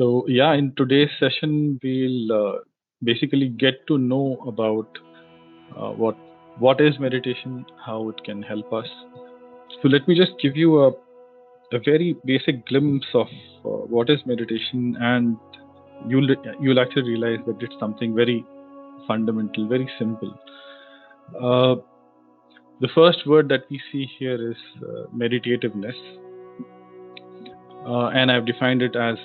So yeah, in today's session, we'll basically get to know about what is meditation, how it can help us. So let me just give you a very basic glimpse of what is meditation, and you'll actually realize that it's something very fundamental, very simple. Uh, the first word that we see here is meditativeness, and I've defined it as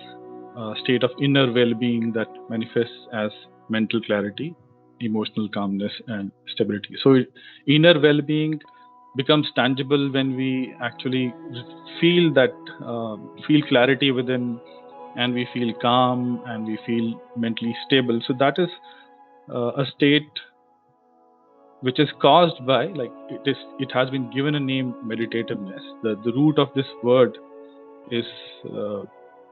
a state of inner well-being that manifests as mental clarity, emotional calmness, and stability. So, inner well-being becomes tangible when we actually feel that feel clarity within, and we feel calm, and we feel mentally stable. So that is a state which is caused by, like, it has been given a name, meditativeness. The root of this word is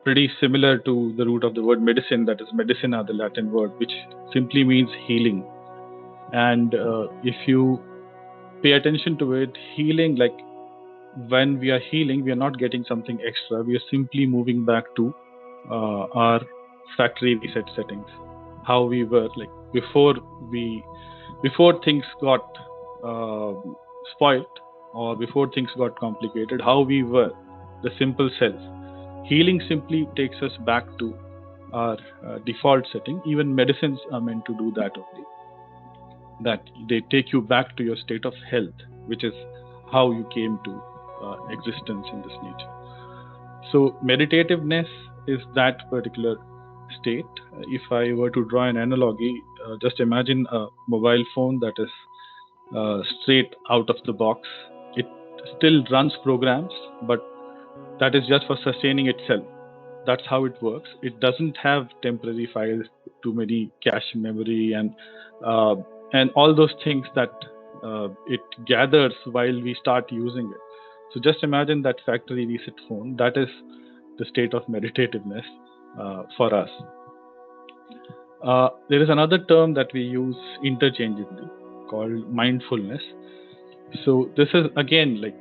pretty similar to the root of the word medicine, that is medicina, the Latin word, which simply means healing. And if you pay attention to it, healing, like when we are healing, we are not getting something extra. We are simply moving back to our factory reset settings, how we were, like before things got spoiled, or before things got complicated, how we were, the simple self. Healing simply takes us back to our default setting. Even medicines are meant to do that only. That they take you back to your state of health, which is how you came to existence in this nature. So meditativeness is that particular state. If I were to draw an analogy, just imagine a mobile phone that is straight out of the box. It still runs programs, but that is just for sustaining itself. That's how it works. It doesn't have temporary files, too many cache memory, and all those things that it gathers while we start using it. So just imagine that factory reset phone. That is the state of meditativeness for us. There is another term that we use interchangeably called mindfulness. So this is again, like,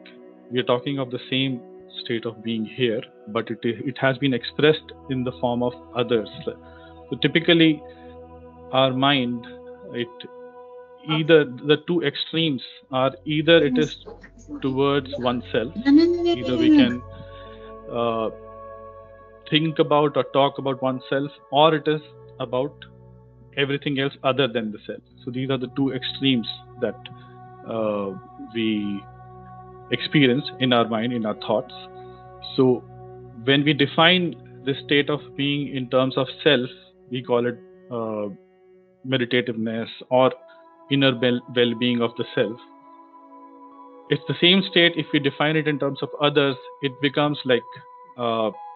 we are talking of the same state of being here, but it has been expressed in the form of others. So typically, our mind, it either the two extremes are, either it is towards oneself, either we can think about or talk about oneself, or it is about everything else other than the self. So these are the two extremes that we experience in our mind, in our thoughts. So when we define this state of being in terms of self, we call it meditativeness or inner well-being of the self. It's the same state. If we define it in terms of others, it becomes like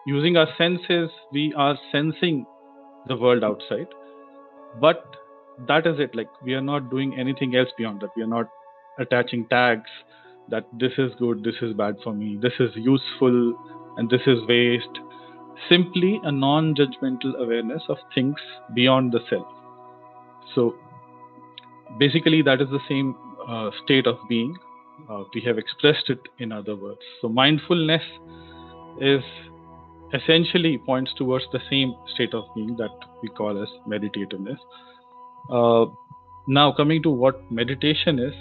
using our senses, we are sensing the world outside, but that is it. Like, we are not doing anything else beyond that. We are not attaching tags that this is good, this is bad for me, this is useful, and this is waste. Simply a non-judgmental awareness of things beyond the self. So basically, that is the same state of being. We have expressed it in other words. So mindfulness is essentially points towards the same state of being that we call as meditativeness. Now, coming to what meditation is,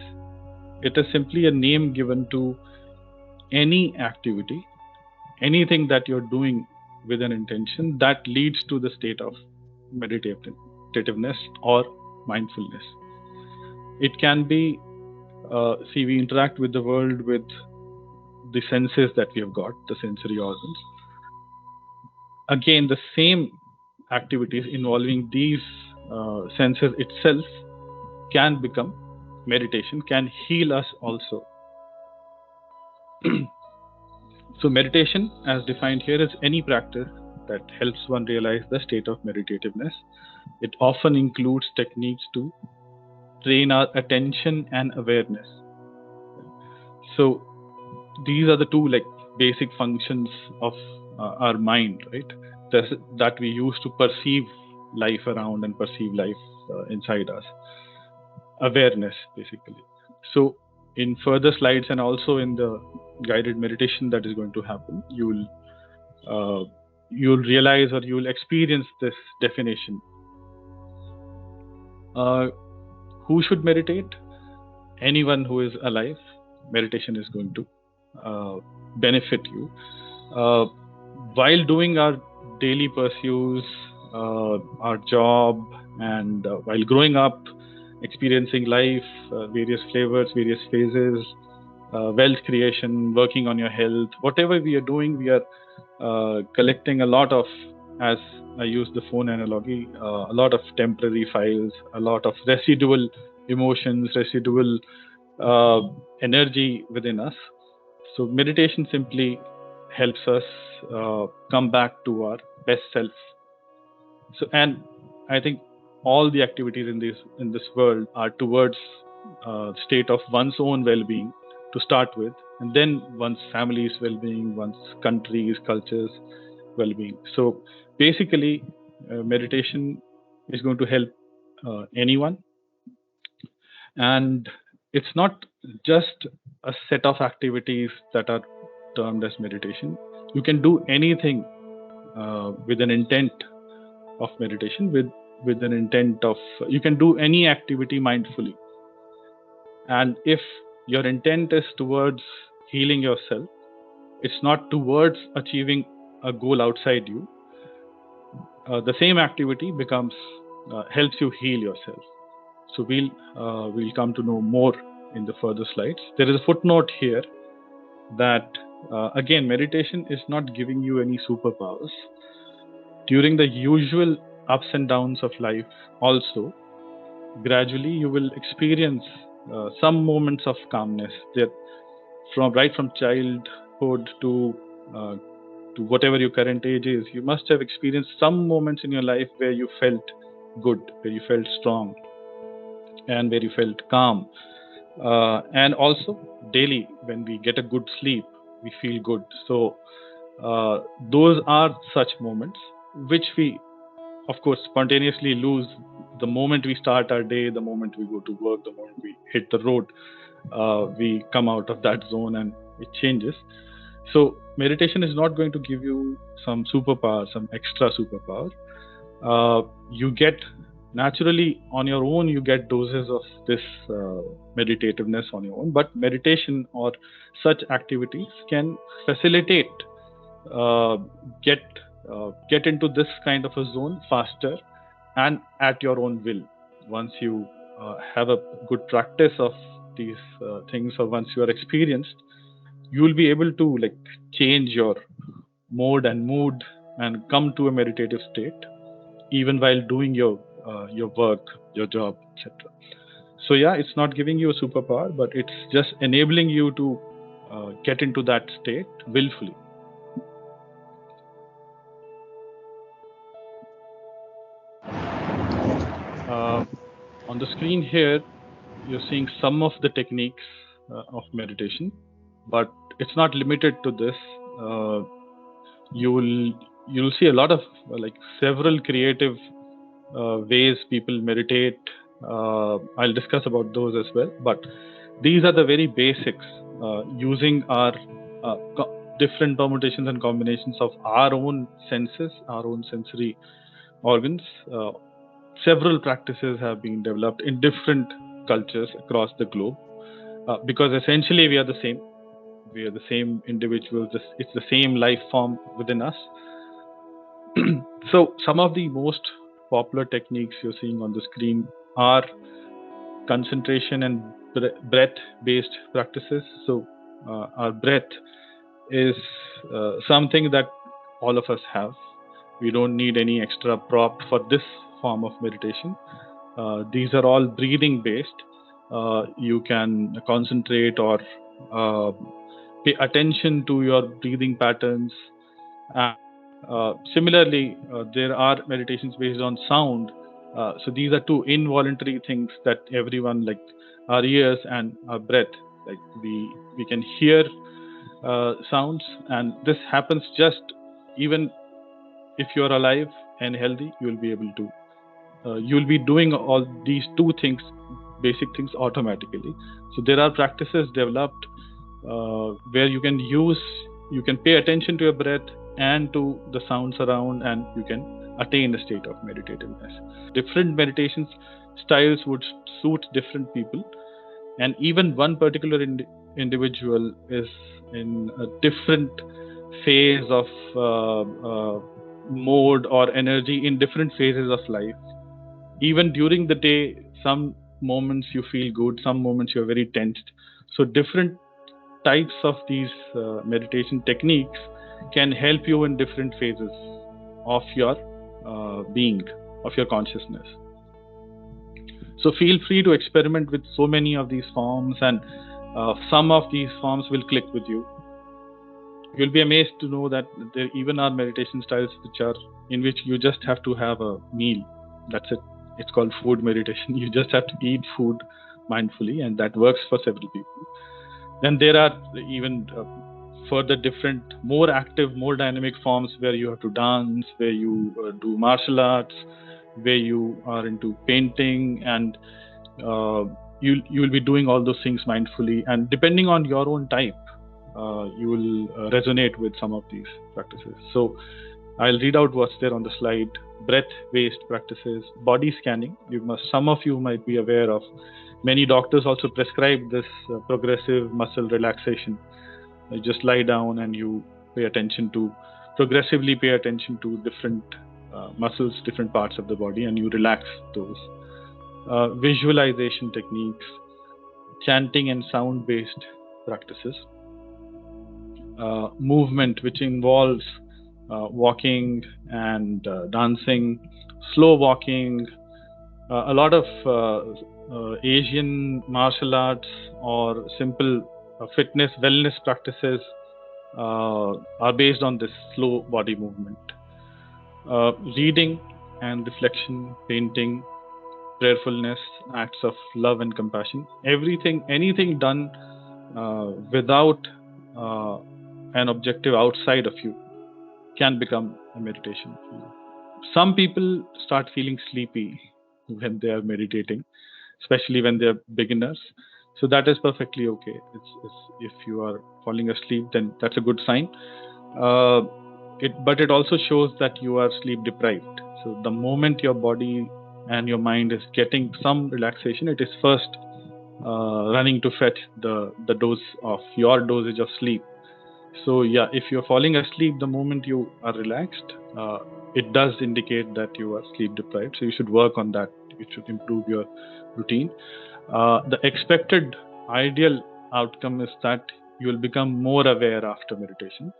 it is simply a name given to any activity, anything that you're doing with an intention that leads to the state of meditativeness or mindfulness. It can be, we interact with the world with the senses that we have got, the sensory organs. Again, the same activities involving these senses itself can become meditation, can heal us also. So meditation, as defined here, is any practice that helps one realize the state of meditativeness. It often includes techniques to train our attention and awareness. So these are the two, like, basic functions of our mind, right? That we use to perceive life around and perceive life inside us. Awareness, basically. So in further slides and also in the guided meditation that is going to happen, you will you'll realize or you'll experience this definition. Who should meditate? Anyone who is alive. Meditation is going to benefit you. While doing our daily pursuits, our job, and while growing up, experiencing life, various flavors, various phases, wealth creation, working on your health, whatever we are doing, we are collecting a lot of, as I use the phone analogy, a lot of temporary files, a lot of residual emotions, residual energy within us. So meditation simply helps us come back to our best self. So, and I think all the activities in this world are towards state of one's own well-being to start with, and then one's family's well-being, one's country's, culture's well-being. So basically, meditation is going to help anyone, and it's not just a set of activities that are termed as meditation. You can do anything with an intent of meditation, with an intent of, you can do any activity mindfully. And if your intent is towards healing yourself, it's not towards achieving a goal outside you, the same activity becomes helps you heal yourself. So we'll come to know more in the further slides. There is a footnote here that again, meditation is not giving you any superpowers. During the usual ups and downs of life, also, gradually you will experience some moments of calmness. That right from childhood to whatever your current age is, you must have experienced some moments in your life where you felt good, where you felt strong, and where you felt calm. And also daily, when we get a good sleep, we feel good. So those are such moments which we, of course, spontaneously lose the moment we start our day, the moment we go to work, the moment we hit the road. We come out of that zone and it changes. So meditation is not going to give you some superpower, some extra superpower. You get naturally on your own, you get doses of this meditativeness on your own. But meditation or such activities can facilitate get into this kind of a zone faster and at your own will. Once you have a good practice of these things, or once you are experienced, you will be able to change your mode and mood and come to a meditative state even while doing your work, your job, etc. So yeah, it's not giving you a superpower, but it's just enabling you to get into that state willfully. On the screen here, you're seeing some of the techniques of meditation, but it's not limited to this. You'll see a lot of several creative ways people meditate. I'll discuss about those as well, but these are the very basics, using our different permutations and combinations of our own senses, our own sensory organs. Several practices have been developed in different cultures across the globe, because essentially we are the same. We are the same individuals. It's the same life form within us. So some of the most popular techniques you're seeing on the screen are concentration and breath-based practices. So our breath is something that all of us have. We don't need any extra prop for this form of meditation. These are all breathing based. You can concentrate or pay attention to your breathing patterns. Similarly, there are meditations based on sound. So these are two involuntary things that everyone, like our ears and our breath, we can hear sounds, and this happens just even if you're alive and healthy. You'll be able to you'll be doing all these two things, basic things, automatically. So there are practices developed where you can pay attention to your breath, and to the sounds around, and you can attain a state of meditativeness. Different meditation styles would suit different people, and even one particular individual is in a different phase of mode or energy in different phases of life. Even during the day, some moments you feel good, some moments you're very tensed. So different types of these meditation techniques can help you in different phases of your being, of your consciousness. So feel free to experiment with so many of these forms, and some of these forms will click with you. You'll be amazed to know that there even are meditation styles in which you just have to have a meal. That's it. It's called food meditation. You just have to eat food mindfully, and that works for several people. Then there are even further different, more active, more dynamic forms where you have to dance, where you do martial arts, where you are into painting, and you will be doing all those things mindfully. And depending on your own type, you will resonate with some of these practices. So I'll read out what's there on the slide. Breath-based practices, body scanning. Some of you might be aware of. Many doctors also prescribe this progressive muscle relaxation. You just lie down and you progressively pay attention to different muscles, different parts of the body, and you relax those. Visualization techniques, chanting and sound-based practices. Movement, which involves walking and dancing, slow walking. A lot of Asian martial arts or simple fitness, wellness practices are based on this slow body movement. Reading and reflection, painting, prayerfulness, acts of love and compassion. Anything done without an objective outside of you can become a meditation. Some people start feeling sleepy when they are meditating, especially when they are beginners. So that is perfectly okay. If you are falling asleep, then that's a good sign. But it also shows that you are sleep deprived. So the moment your body and your mind is getting some relaxation, it is first running to fetch the dose of your dosage of sleep. So yeah, if you're falling asleep the moment you are relaxed, it does indicate that you are sleep deprived. So you should work on that. You should improve your routine. The expected ideal outcome is that you will become more aware after meditation,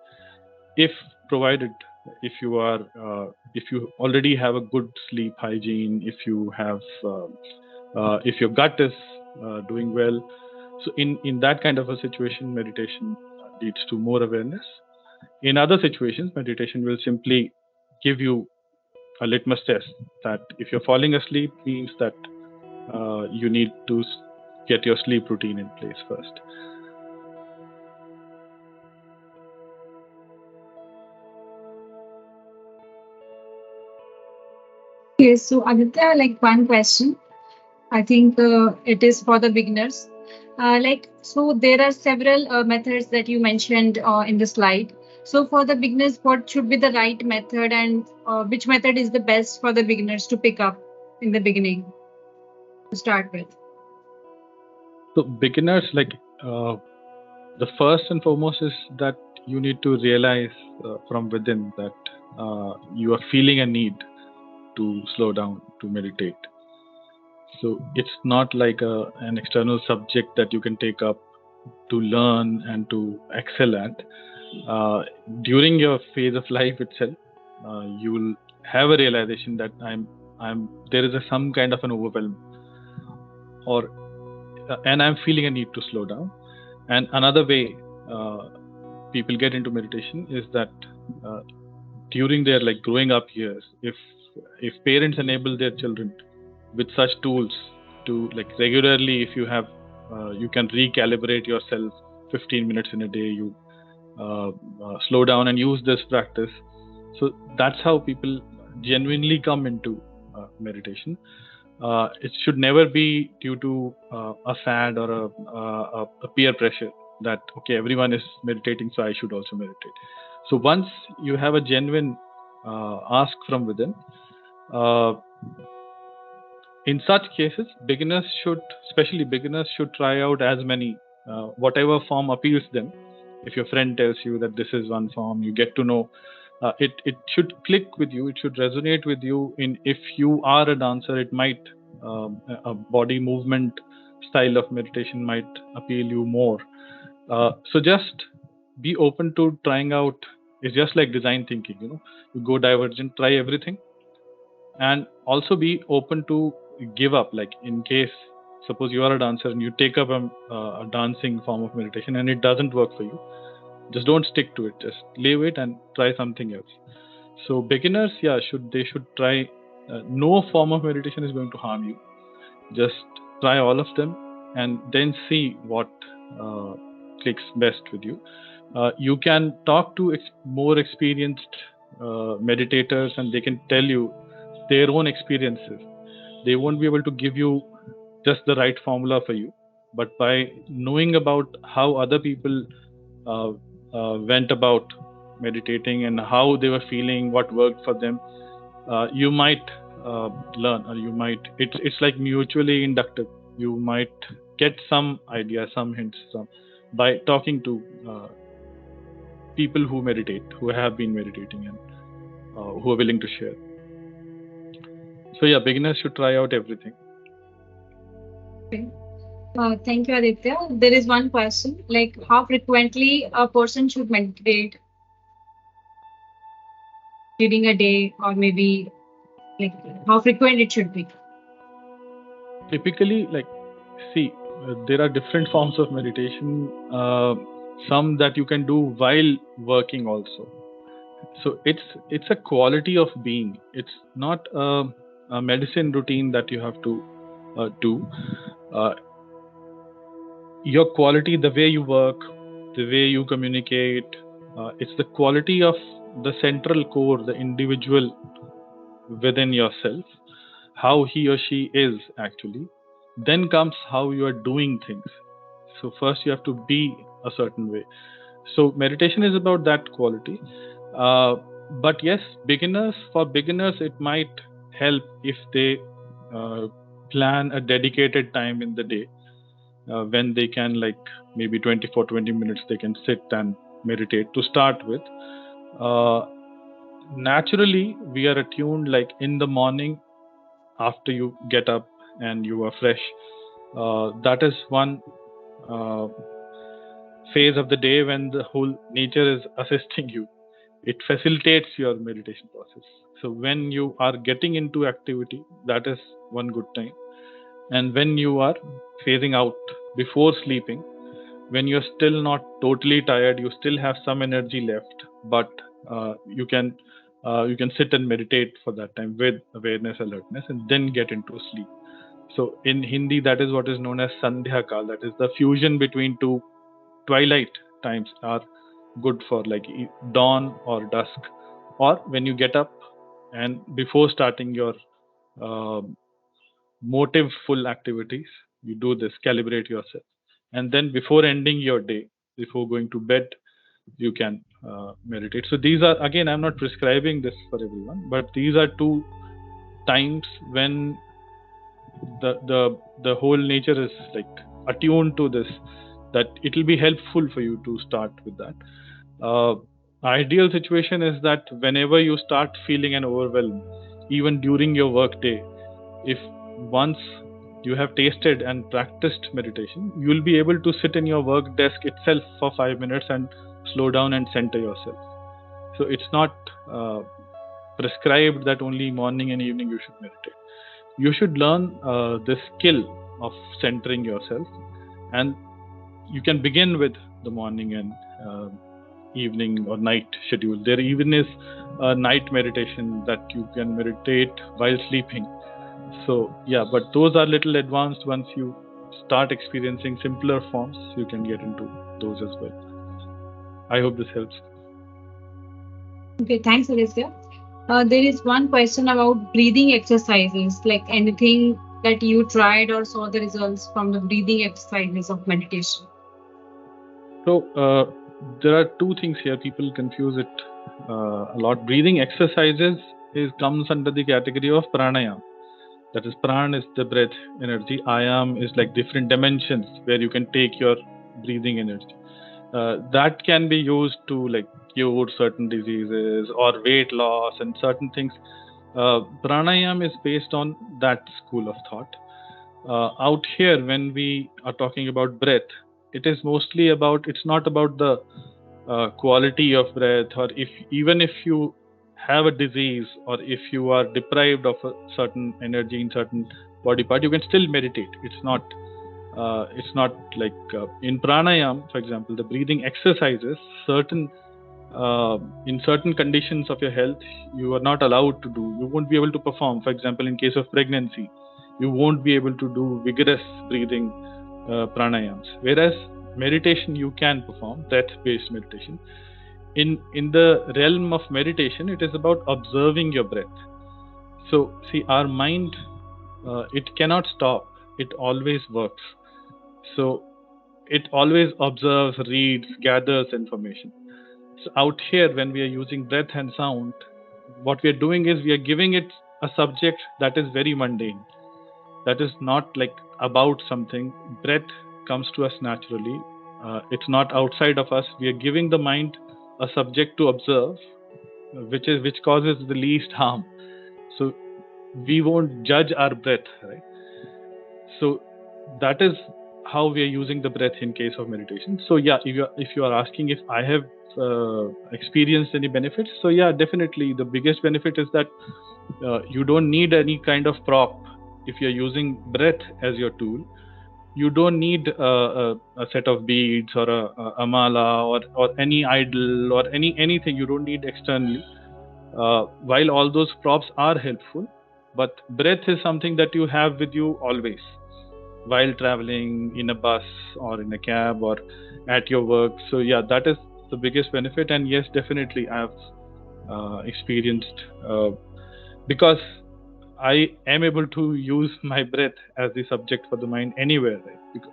if you already have a good sleep hygiene, if your gut is doing well. So in that kind of a situation, meditation leads to more awareness. In other situations, meditation will simply give you a litmus test that if you're falling asleep, means that you need to get your sleep routine in place first. Yes, so Aditya, like one question. I think it is for the beginners. So there are several methods that you mentioned in the slide. So for the beginners, what should be the right method, and which method is the best for the beginners to pick up in the beginning to start with? So beginners, the first and foremost is that you need to realize from within that you are feeling a need to slow down, to meditate. So it's not like an external subject that you can take up to learn and to excel at. During your phase of life itself, you will have a realization that there is some kind of an overwhelm, and I'm feeling a need to slow down. And another way people get into meditation is that during their growing up years, if parents enable their children with such tools to regularly, if you have you can recalibrate yourself 15 minutes in a day, you slow down and use this practice. So that's how people genuinely come into meditation. It should never be due to a fad or a peer pressure that, okay, everyone is meditating, so I should also meditate. So once you have a genuine ask from within, uh, in such cases, especially beginners, should try out as many, whatever form appeals them. If your friend tells you that this is one form, you get to know. It should click with you. It should resonate with you. If you are a dancer, it might a body movement style of meditation might appeal you more. So just be open to trying out. It's just like design thinking. You go divergent, try everything, and also be open to give up. Like, in case, suppose you are a dancer and you take up a dancing form of meditation and it doesn't work for you, just don't stick to it. Just leave it and try something else. So beginners, yeah, should try. No form of meditation is going to harm you. Just try all of them and then see what clicks best with you. You can talk to more experienced meditators, and they can tell you their own experiences. They won't be able to give you just the right formula for you, but by knowing about how other people uh, went about meditating and how they were feeling, what worked for them, you might learn, or you might. It's like mutually inductive. You might get some idea, some hints, by talking to people who meditate, who have been meditating, and who are willing to share. So yeah, beginners should try out everything. Okay. Thank you, Aditya. There is one question, like how frequently a person should meditate during a day, or maybe like how frequent it should be. Typically, like, see, there are different forms of meditation. Some that you can do while working also. So it's a quality of being. It's not a medicine routine that you have to do. Uh, your quality, the way you work, the way you communicate, it's the quality of the central core, the individual within yourself, how he or she is actually. Then comes how you are doing things. So first you have to be a certain way. So meditation is about that quality. But yes, for beginners, it might help if they plan a dedicated time in the day, when they can, like, maybe 20 minutes they can sit and meditate to start with. uh, Naturally, we are attuned, like, in the morning after you get up and you are fresh. That is one uh, phase of the day when the whole nature is assisting you. It facilitates your meditation process. So when you are getting into activity, that is one good time. And when you are phasing out before sleeping, when you're still not totally tired, you still have some energy left, but you can sit and meditate for that time with awareness, alertness, and then get into sleep. So in Hindi, that is what is known as Sandhya Kal. That is the fusion between two twilight times are good for, like, dawn or dusk, or when you get up and before starting your uh, motiveful activities, you do this, calibrate yourself, and then before ending your day, before going to bed, you can meditate. So these are, again, I'm not prescribing this for everyone, but these are two times when the whole nature is, like, attuned to this, that it will be helpful for you to start with that. uh, Ideal situation is that whenever you start feeling an overwhelm, even during your work day, if once you have tasted and practiced meditation, you will be able to sit in your work desk itself for 5 minutes and slow down and center yourself. So it's not prescribed that only morning and evening you should meditate. You should learn the skill of centering yourself, and you can begin with the morning and evening or night schedule. There even is a night meditation that you can meditate while sleeping. So yeah, but those are little advanced. Once you start experiencing simpler forms, you can get into those as well. I hope this helps. Okay, thanks, Aditya. There is one question about breathing exercises, like anything that you tried or saw the results from the breathing exercises of meditation. So there are two things here. People confuse it a lot. Breathing exercises comes under the category of pranayam. That is, pran is the breath energy. Ayam is like different dimensions where you can take your breathing energy. That can be used to like cure certain diseases or weight loss and certain things. Pranayam is based on that school of thought. Out here, when we are talking about breath, it is mostly about, it's not about the quality of breath, or even if you have a disease or if you are deprived of a certain energy in certain body part, you can still meditate. It's not like in pranayam, for example, the breathing exercises, certain in certain conditions of your health, you are not allowed to do. You won't be able to perform. For example, in case of pregnancy, you won't be able to do vigorous breathing pranayams. Whereas meditation, you can perform breath-based meditation. In the realm of meditation, it is about observing your breath. So, see, our mind, it cannot stop. It always works. So, it always observes, reads, gathers information. So out here, when we are using breath and sound, what we are doing is we are giving it a subject that is very mundane. That is not like about something. Breath comes to us naturally. It's not outside of us. We are giving the mind a subject to observe, which causes the least harm. So we won't judge our breath, right? So that is how we are using the breath in case of meditation. So yeah, if you are asking if I have experienced any benefits, so yeah, definitely the biggest benefit is that you don't need any kind of prop. If you're using breath as your tool, you don't need a set of beads or a mala or any idol or anything. You don't need externally. While all those props are helpful, but breath is something that you have with you always, while traveling in a bus or in a cab or at your work. So yeah, that is the biggest benefit. And yes, definitely I've experienced, because I am able to use my breath as the subject for the mind anywhere, right?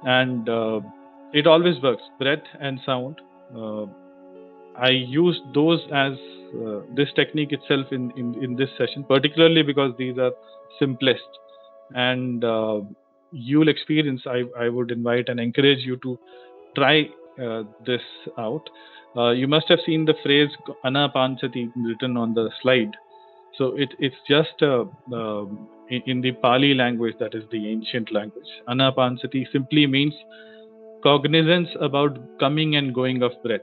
And it always works, breath and sound. uh, I use those as this technique itself in this session, particularly because these are simplest. And you'll experience, I would invite and encourage you to try this out. You must have seen the phrase anapanchati written on the slide. So it's just in the Pali language, that is the ancient language. Anapanchati simply means cognizance about coming and going of breath.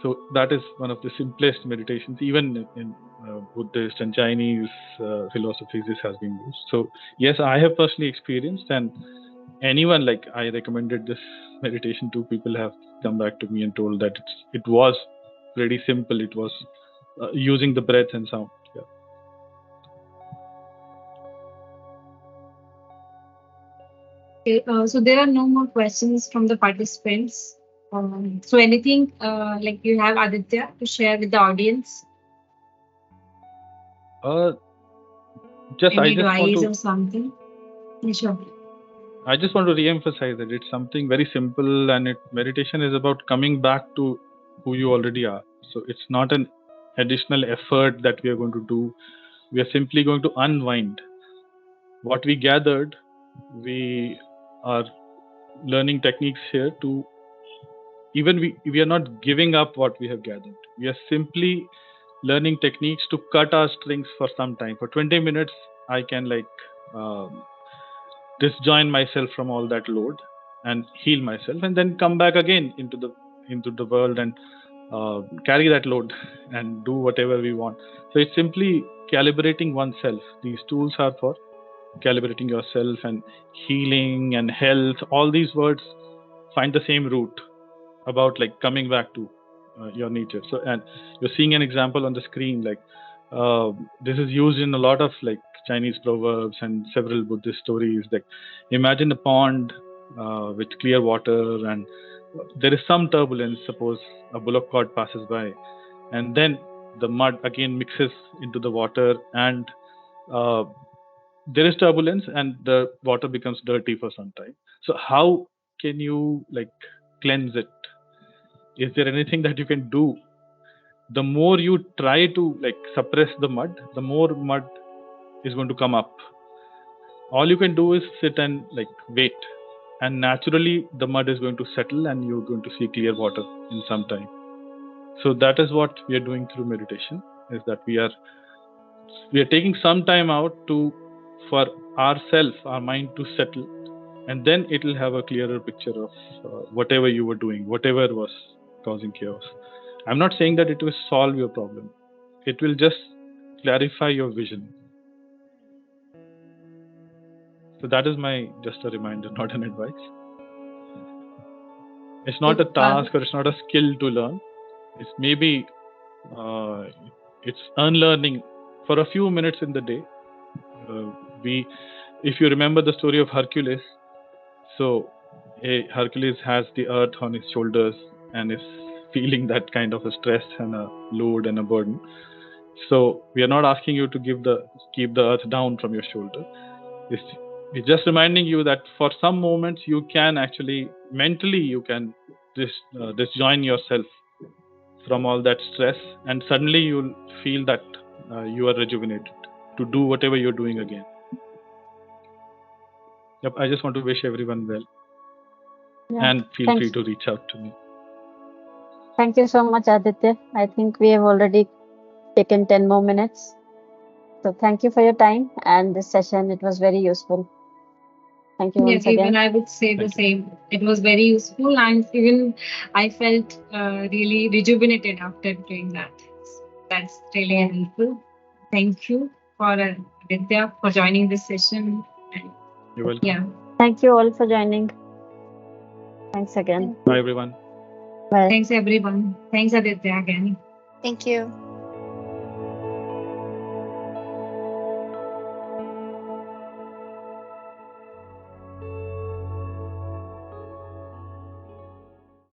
So that is one of the simplest meditations. Even in Buddhist and Chinese philosophies, this has been used. So yes, I have personally experienced, and anyone, like, I recommended this meditation to, people have come back to me and told that it was pretty simple. It was using the breath and sound. Yeah. Okay, so there are no more questions from the participants. So anything like you have, Aditya, to share with the audience? Uh, just Any advice or something? Yeah, sure. I just want to re-emphasize that it's something very simple, and meditation is about coming back to who you already are. So it's not an additional effort that we are going to do. We are simply going to unwind what we gathered. We are learning techniques here to, even we are not giving up what we have gathered. We are simply learning techniques to cut our strings for some time. For 20 minutes, I can um, disjoin myself from all that load and heal myself, and then come back again into the world and carry that load and do whatever we want. So it's simply calibrating oneself. These tools are for calibrating yourself, and healing and health, all these words find the same root, about like coming back to your nature. So, and you're seeing an example on the screen, like this is used in a lot of like Chinese proverbs and several Buddhist stories. Like, imagine a pond with clear water, and there is some turbulence. Suppose a bullock cart passes by, and then the mud again mixes into the water, and uh, there is turbulence, and the water becomes dirty for some time. So how can you like cleanse it? Is there anything that you can do? The more you try to suppress the mud, the more mud is going to come up. All you can do is sit and wait, and naturally the mud is going to settle and you're going to see clear water in some time. So that is what we are doing through meditation, is that we are taking some time out for our mind to settle, and then it will have a clearer picture of whatever you were doing, whatever was causing chaos. I'm not saying that it will solve your problem. It will just clarify your vision. So that is just a reminder, not an advice. It's not a task or it's not a skill to learn. It's maybe it's unlearning for a few minutes in the day. If you remember the story of Hercules, so Hercules has the earth on his shoulders and is feeling that kind of a stress and a load and a burden. So we are not asking you to keep the earth down from your shoulder. It's just reminding you that for some moments you can actually mentally disjoin yourself from all that stress, and suddenly you'll feel that you are rejuvenated to do whatever you're doing again. Yep, I just want to wish everyone well. Yeah, and feel free to reach out to me. Thank you so much, Aditya. I think we have already taken 10 more minutes. So thank you for your time and this session. It was very useful. Thank you once again. Even I would say the same. It was very useful, and even I felt really rejuvenated after doing that. That's really helpful. Thank you for Aditya for joining this session. You're welcome. Yeah. Thank you all for joining. Thanks again. Bye, everyone. Bye. Thanks, everyone. Thanks, Aditya, again. Thank you.